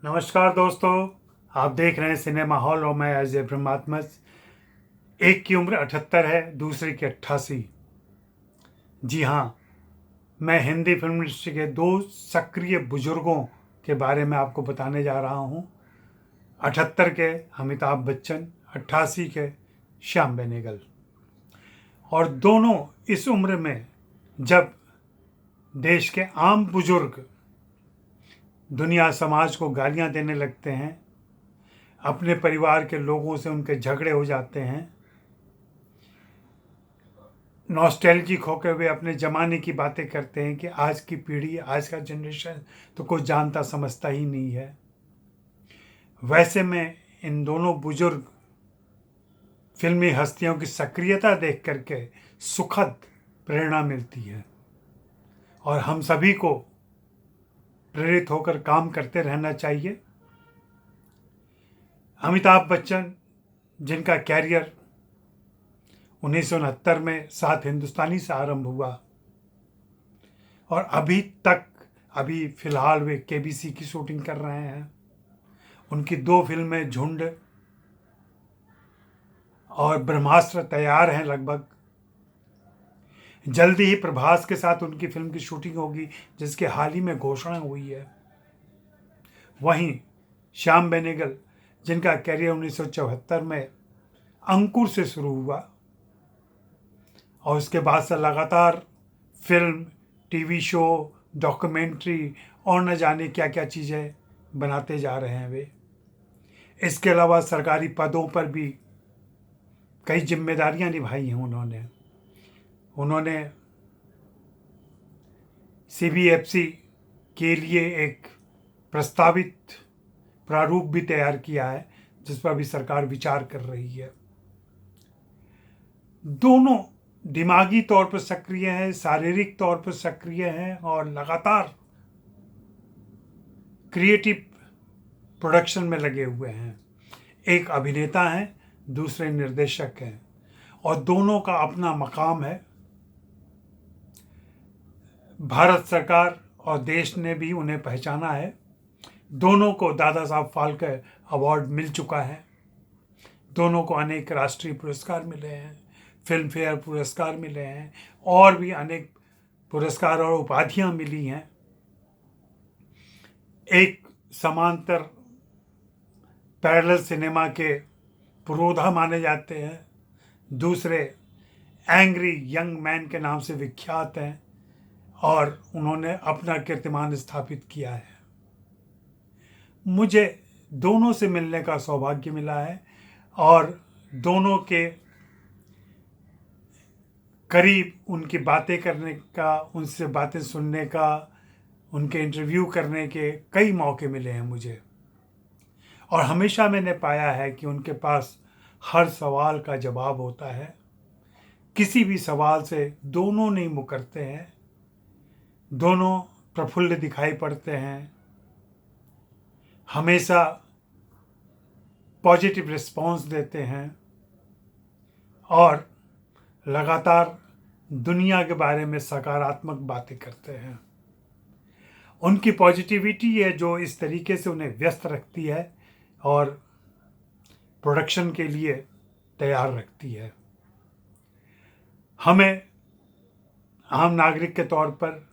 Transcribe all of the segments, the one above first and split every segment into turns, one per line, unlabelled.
नमस्कार दोस्तों। आप देख रहे हैं सिनेमा हॉल और मैं अजय ब्रह्मात्मज। एक की उम्र 78 है, दूसरे की 88। जी हाँ, मैं हिंदी फिल्म इंडस्ट्री के दो सक्रिय बुजुर्गों के बारे में आपको बताने जा रहा हूँ। 78 के अमिताभ बच्चन, 88 के श्याम बेनेगल। और दोनों इस उम्र में जब देश के आम बुजुर्ग दुनिया समाज को गालियाँ देने लगते हैं, अपने परिवार के लोगों से उनके झगड़े हो जाते हैं, नॉस्टैल्जिक होकर वे अपने ज़माने की बातें करते हैं कि आज की पीढ़ी, आज का जनरेशन तो कुछ जानता समझता ही नहीं है। वैसे में इन दोनों बुजुर्ग फिल्मी हस्तियों की सक्रियता देख करके सुखद प्रेरणा मिलती है और हम सभी को प्रेरित होकर काम करते रहना चाहिए। अमिताभ बच्चन, जिनका कैरियर 1969 में सात हिंदुस्तानी से आरंभ हुआ और अभी फिलहाल वे केबीसी की शूटिंग कर रहे हैं। उनकी दो फिल्में झुंड और ब्रह्मास्त्र तैयार हैं लगभग। जल्दी ही प्रभास के साथ उनकी फिल्म की शूटिंग होगी, जिसके हाल ही में घोषणा हुई है। वहीं श्याम बेनेगल, जिनका कैरियर 1974 में अंकुर से शुरू हुआ और उसके बाद से लगातार फिल्म, टीवी शो, डॉक्यूमेंट्री और न जाने क्या क्या चीज़ें बनाते जा रहे हैं वे। इसके अलावा सरकारी पदों पर भी कई जिम्मेदारियां निभाई हैं उन्होंने सीबीएफसी के लिए एक प्रस्तावित प्रारूप भी तैयार किया है, जिस पर भी सरकार विचार कर रही है। दोनों दिमागी तौर पर सक्रिय हैं, शारीरिक तौर पर सक्रिय हैं और लगातार क्रिएटिव प्रोडक्शन में लगे हुए हैं। एक अभिनेता हैं, दूसरे निर्देशक हैं और दोनों का अपना मकाम है। भारत सरकार और देश ने भी उन्हें पहचाना है। दोनों को दादा साहब फाल्के अवार्ड मिल चुका है। दोनों को अनेक राष्ट्रीय पुरस्कार मिले हैं, फिल्म फेयर पुरस्कार मिले हैं और भी अनेक पुरस्कार और उपाधियां मिली हैं। एक समांतर पैरेलल सिनेमा के पुरोधा माने जाते हैं, दूसरे एंग्री यंग मैन के नाम से विख्यात हैं और उन्होंने अपना कीर्तिमान स्थापित किया है। मुझे दोनों से मिलने का सौभाग्य मिला है और दोनों के करीब उनकी बातें करने का, उनसे बातें सुनने का, उनके इंटरव्यू करने के कई मौके मिले हैं मुझे। और हमेशा मैंने पाया है कि उनके पास हर सवाल का जवाब होता है। किसी भी सवाल से दोनों नहीं मुकरते हैं, दोनों प्रफुल्ल दिखाई पड़ते हैं, हमेशा पॉजिटिव रिस्पॉन्स देते हैं और लगातार दुनिया के बारे में सकारात्मक बातें करते हैं। उनकी पॉजिटिविटी है जो इस तरीके से उन्हें व्यस्त रखती है और प्रोडक्शन के लिए तैयार रखती है। हमें आम नागरिक के तौर पर,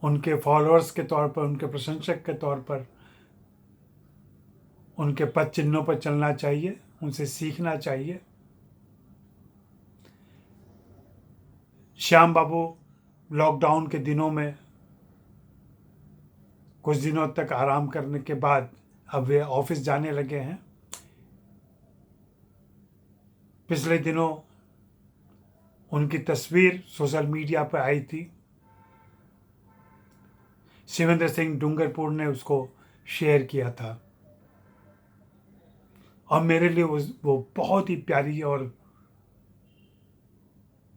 उनके फॉलोअर्स के तौर पर, उनके प्रशंसक के तौर पर उनके पद चिन्हों पर चलना चाहिए, उनसे सीखना चाहिए। श्याम बाबू लॉकडाउन के दिनों में कुछ दिनों तक आराम करने के बाद अब वे ऑफिस जाने लगे हैं। पिछले दिनों उनकी तस्वीर सोशल मीडिया पर आई थी। शिवेंद्र सिंह डूंगरपुर ने उसको शेयर किया था और मेरे लिए वो बहुत ही प्यारी और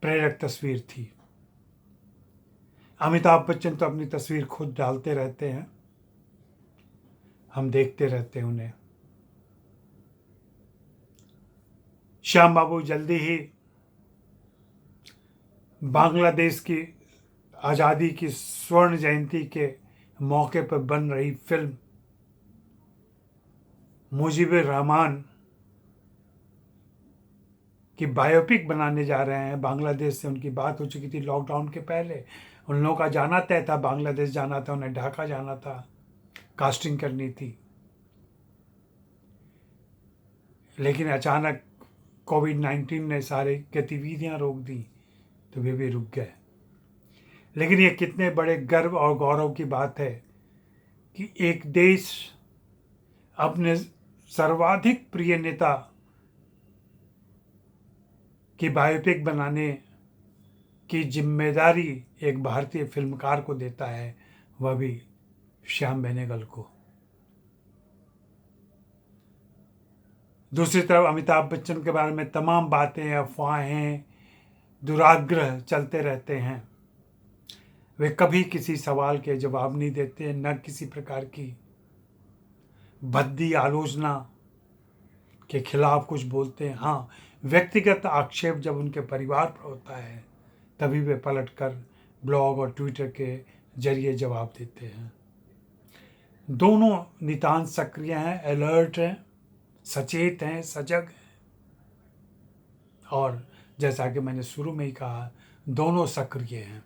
प्रेरक तस्वीर थी। अमिताभ बच्चन तो अपनी तस्वीर खुद डालते रहते हैं, हम देखते रहते हैं उन्हें। श्याम बाबू जल्दी ही बांग्लादेश की आज़ादी की स्वर्ण जयंती के मौके पर बन रही फिल्म मुजीबुर रहमान की बायोपिक बनाने जा रहे हैं। बांग्लादेश से उनकी बात हो चुकी थी लॉकडाउन के पहले। उन लोगों का जाना तय था, बांग्लादेश जाना था, उन्हें ढाका जाना था, कास्टिंग करनी थी। लेकिन अचानक कोविड-19 ने सारी गतिविधियां रोक दी, तो वे भी रुक गए। लेकिन ये कितने बड़े गर्व और गौरव की बात है कि एक देश अपने सर्वाधिक प्रिय नेता की बायोपिक बनाने की जिम्मेदारी एक भारतीय फिल्मकार को देता है, वह भी श्याम बेनेगल को। दूसरी तरफ अमिताभ बच्चन के बारे में तमाम बातें, अफवाहें, दुराग्रह चलते रहते हैं। वे कभी किसी सवाल के जवाब नहीं देते, न किसी प्रकार की भद्दी आलोचना के खिलाफ कुछ बोलते हैं। हाँ, व्यक्तिगत आक्षेप जब उनके परिवार पर होता है तभी वे पलटकर ब्लॉग और ट्विटर के जरिए जवाब देते हैं। दोनों नितांत सक्रिय हैं, अलर्ट हैं, सचेत हैं, सजग हैं, और जैसा कि मैंने शुरू में ही कहा, दोनों सक्रिय हैं।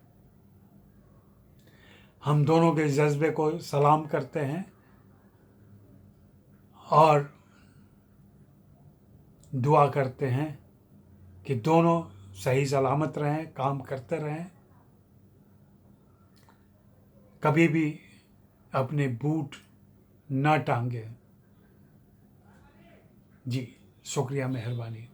हम दोनों के जज्बे को सलाम करते हैं और दुआ करते हैं कि दोनों सही सलामत रहें, काम करते रहें, कभी भी अपने बूट न टांगे। जी शुक्रिया, मेहरबानी।